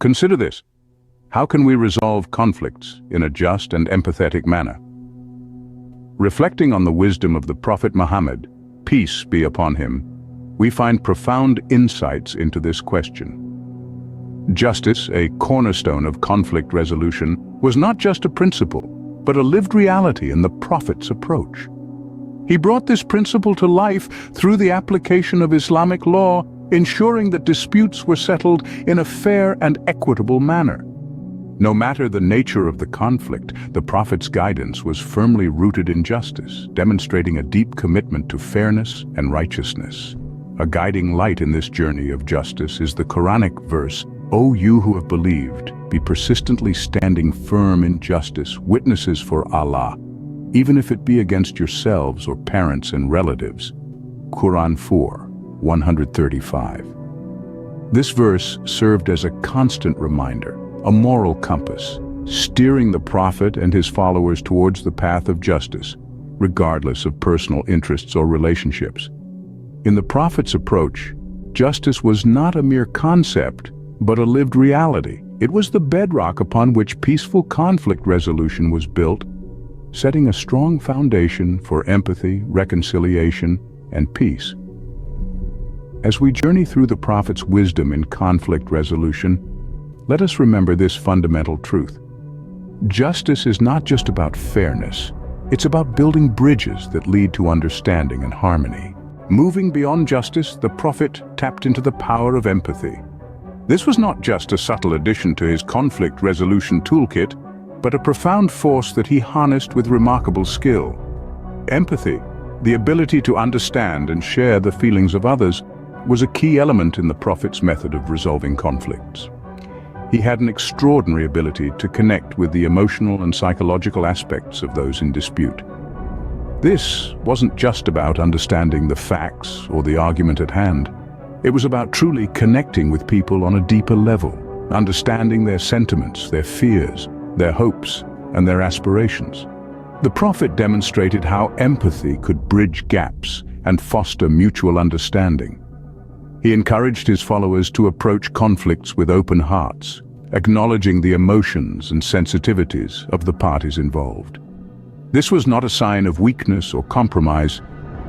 Consider this. How can we resolve conflicts in a just and empathetic manner? Reflecting on the wisdom of the Prophet Muhammad, peace be upon him, we find profound insights into this question. Justice, a cornerstone of conflict resolution, was not just a principle, but a lived reality in the Prophet's approach. He brought this principle to life through the application of Islamic law, ensuring that disputes were settled in a fair and equitable manner. No matter the nature of the conflict, the Prophet's guidance was firmly rooted in justice, demonstrating a deep commitment to fairness and righteousness. A guiding light in this journey of justice is the Quranic verse, "O you who have believed, be persistently standing firm in justice, witnesses for Allah, even if it be against yourselves or parents and relatives." Quran 4, 135. This verse served as a constant reminder, a moral compass, steering the Prophet and his followers towards the path of justice, regardless of personal interests or relationships. In the Prophet's approach, justice was not a mere concept, but a lived reality. It was the bedrock upon which peaceful conflict resolution was built, setting a strong foundation for empathy, reconciliation, and peace. As we journey through the Prophet's wisdom in conflict resolution, let us remember this fundamental truth. Justice is not just about fairness, it's about building bridges that lead to understanding and harmony. Moving beyond justice, the Prophet tapped into the power of empathy. This was not just a subtle addition to his conflict resolution toolkit, but a profound force that he harnessed with remarkable skill. Empathy, the ability to understand and share the feelings of others, was a key element in the Prophet's method of resolving conflicts. He had an extraordinary ability to connect with the emotional and psychological aspects of those in dispute. This wasn't just about understanding the facts or the argument at hand. It was about truly connecting with people on a deeper level, understanding their sentiments, their fears, their hopes, and their aspirations. The Prophet demonstrated how empathy could bridge gaps and foster mutual understanding. He encouraged his followers to approach conflicts with open hearts, acknowledging the emotions and sensitivities of the parties involved. This was not a sign of weakness or compromise,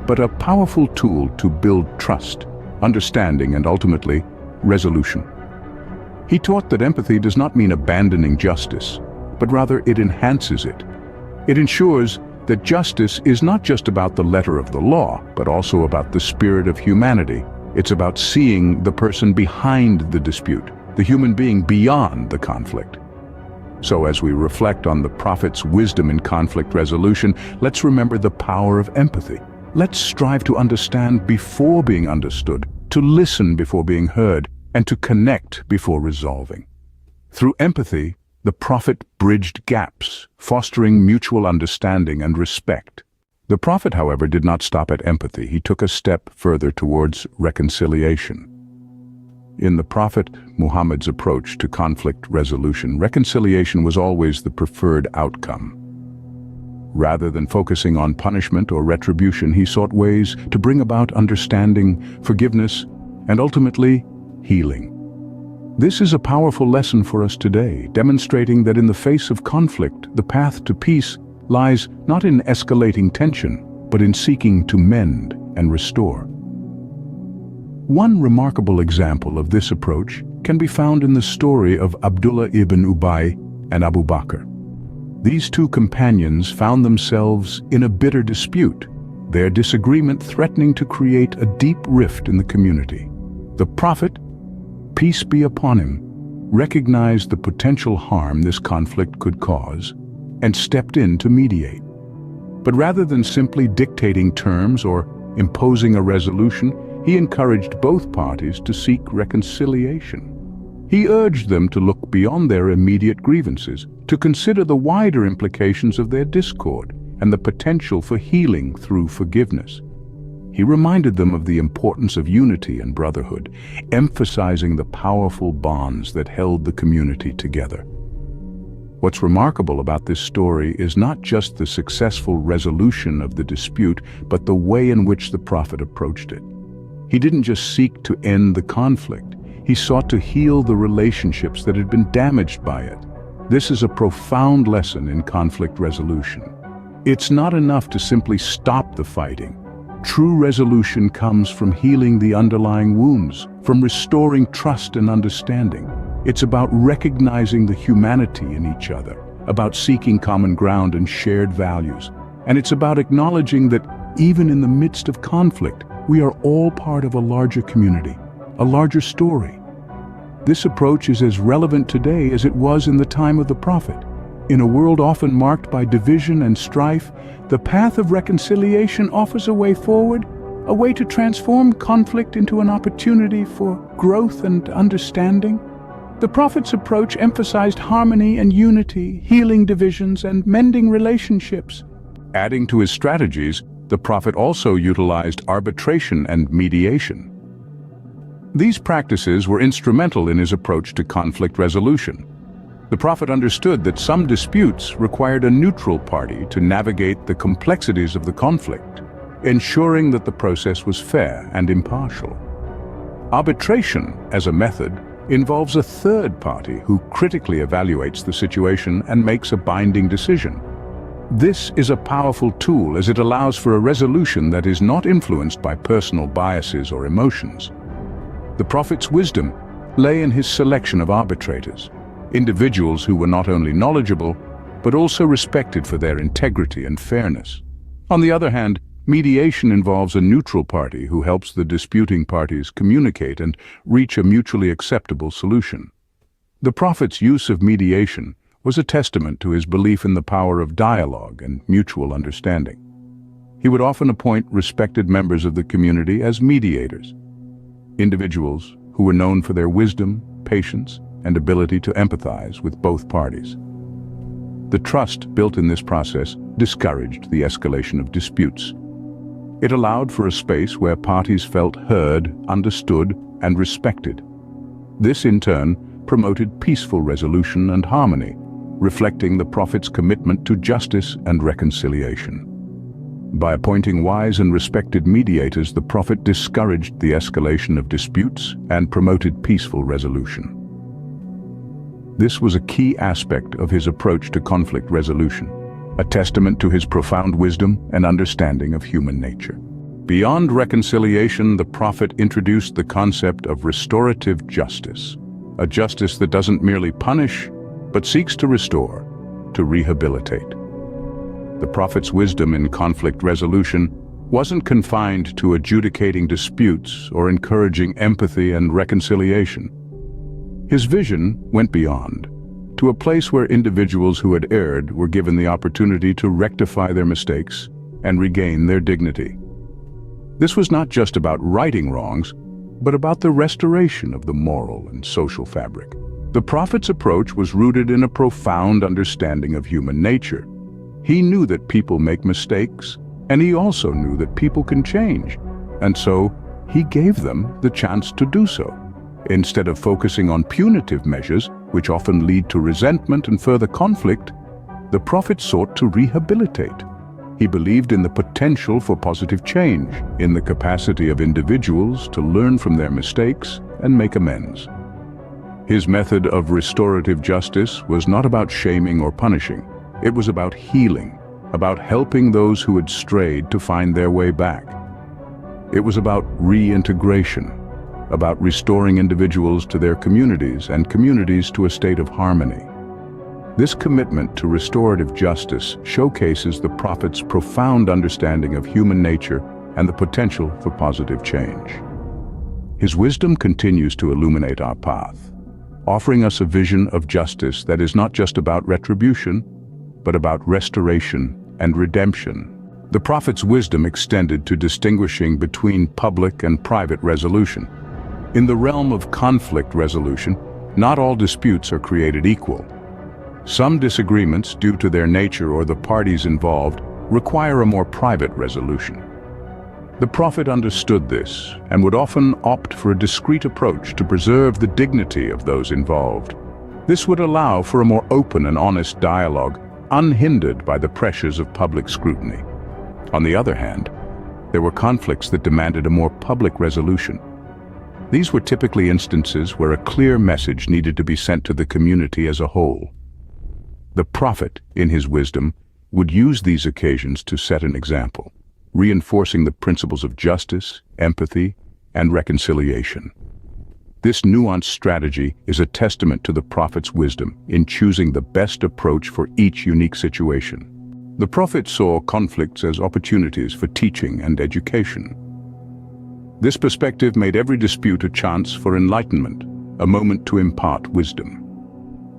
but a powerful tool to build trust, understanding, and ultimately, resolution. He taught that empathy does not mean abandoning justice, but rather it enhances it. It ensures that justice is not just about the letter of the law, but also about the spirit of humanity. It's about seeing the person behind the dispute, the human being beyond the conflict. So as we reflect on the Prophet's wisdom in conflict resolution, let's remember the power of empathy. Let's strive to understand before being understood, to listen before being heard, and to connect before resolving. Through empathy, the Prophet bridged gaps, fostering mutual understanding and respect. The Prophet, however, did not stop at empathy. He took a step further towards reconciliation. In the Prophet Muhammad's approach to conflict resolution, reconciliation was always the preferred outcome. Rather than focusing on punishment or retribution, he sought ways to bring about understanding, forgiveness, and ultimately, healing. This is a powerful lesson for us today, demonstrating that in the face of conflict, the path to peace lies not in escalating tension, but in seeking to mend and restore. One remarkable example of this approach can be found in the story of Abdullah ibn Ubay and Abu Bakr. These two companions found themselves in a bitter dispute, their disagreement threatening to create a deep rift in the community. The Prophet, peace be upon him, recognized the potential harm this conflict could cause and stepped in to mediate. But rather than simply dictating terms or imposing a resolution, he encouraged both parties to seek reconciliation. He urged them to look beyond their immediate grievances, to consider the wider implications of their discord and the potential for healing through forgiveness. He reminded them of the importance of unity and brotherhood, emphasizing the powerful bonds that held the community together. What's remarkable about this story is not just the successful resolution of the dispute, but the way in which the Prophet approached it. He didn't just seek to end the conflict. he sought to heal the relationships that had been damaged by it. This is a profound lesson in conflict resolution. It's not enough to simply stop the fighting. True resolution comes from healing the underlying wounds, from restoring trust and understanding. It's about recognizing the humanity in each other, about seeking common ground and shared values. And it's about acknowledging that even in the midst of conflict, we are all part of a larger community, a larger story. This approach is as relevant today as it was in the time of the Prophet. In a world often marked by division and strife, the path of reconciliation offers a way forward, a way to transform conflict into an opportunity for growth and understanding. The Prophet's approach emphasized harmony and unity, healing divisions and mending relationships. Adding to his strategies, the Prophet also utilized arbitration and mediation. These practices were instrumental in his approach to conflict resolution. The Prophet understood that some disputes required a neutral party to navigate the complexities of the conflict, ensuring that the process was fair and impartial. Arbitration, as a method, involves a third party who critically evaluates the situation and makes a binding decision. This is a powerful tool as it allows for a resolution that is not influenced by personal biases or emotions. The Prophet's wisdom lay in his selection of arbitrators, individuals who were not only knowledgeable, but also respected for their integrity and fairness. On the other hand, mediation involves a neutral party who helps the disputing parties communicate and reach a mutually acceptable solution. The Prophet's use of mediation was a testament to his belief in the power of dialogue and mutual understanding. He would often appoint respected members of the community as mediators, individuals who were known for their wisdom, patience, and ability to empathize with both parties. The trust built in this process discouraged the escalation of disputes. It allowed for a space where parties felt heard, understood, and respected. This, in turn, promoted peaceful resolution and harmony, reflecting the Prophet's commitment to justice and reconciliation. By appointing wise and respected mediators, the Prophet discouraged the escalation of disputes and promoted peaceful resolution. This was a key aspect of his approach to conflict resolution, a testament to his profound wisdom and understanding of human nature. Beyond reconciliation, the Prophet introduced the concept of restorative justice, a justice that doesn't merely punish, but seeks to restore, to rehabilitate. The Prophet's wisdom in conflict resolution wasn't confined to adjudicating disputes or encouraging empathy and reconciliation. His vision went beyond, to a place where individuals who had erred were given the opportunity to rectify their mistakes and regain their dignity. This was not just about righting wrongs, but about the restoration of the moral and social fabric. The Prophet's approach was rooted in a profound understanding of human nature. He knew that people make mistakes, and he also knew that people can change, and so he gave them the chance to do so. Instead of focusing on punitive measures, which often lead to resentment and further conflict, the Prophet sought to rehabilitate. He believed in the potential for positive change, in the capacity of individuals to learn from their mistakes and make amends. His method of restorative justice was not about shaming or punishing. It was about healing, about helping those who had strayed to find their way back. It was about reintegration, about restoring individuals to their communities and communities to a state of harmony. This commitment to restorative justice showcases the Prophet's profound understanding of human nature and the potential for positive change. His wisdom continues to illuminate our path, offering us a vision of justice that is not just about retribution, but about restoration and redemption. The Prophet's wisdom extended to distinguishing between public and private resolution. In the realm of conflict resolution, not all disputes are created equal. Some disagreements, due to their nature or the parties involved, require a more private resolution. The Prophet understood this and would often opt for a discreet approach to preserve the dignity of those involved. This would allow for a more open and honest dialogue, unhindered by the pressures of public scrutiny. On the other hand, there were conflicts that demanded a more public resolution. These were typically instances where a clear message needed to be sent to the community as a whole. The Prophet, in his wisdom, would use these occasions to set an example, reinforcing the principles of justice, empathy, and reconciliation. This nuanced strategy is a testament to the Prophet's wisdom in choosing the best approach for each unique situation. The Prophet saw conflicts as opportunities for teaching and education. This perspective made every dispute a chance for enlightenment, a moment to impart wisdom.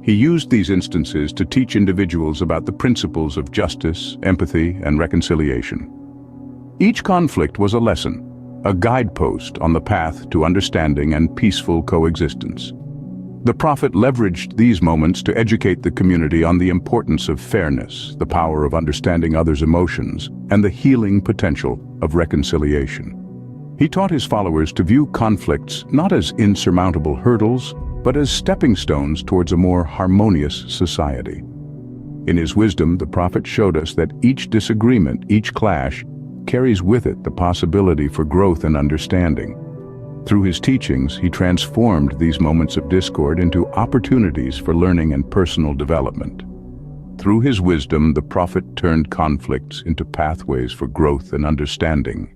He used these instances to teach individuals about the principles of justice, empathy, and reconciliation. Each conflict was a lesson, a guidepost on the path to understanding and peaceful coexistence. The Prophet leveraged these moments to educate the community on the importance of fairness, the power of understanding others' emotions, and the healing potential of reconciliation. He taught his followers to view conflicts not as insurmountable hurdles, but as stepping stones towards a more harmonious society. In his wisdom, the Prophet showed us that each disagreement, each clash, carries with it the possibility for growth and understanding. Through his teachings, he transformed these moments of discord into opportunities for learning and personal development. Through his wisdom, the Prophet turned conflicts into pathways for growth and understanding.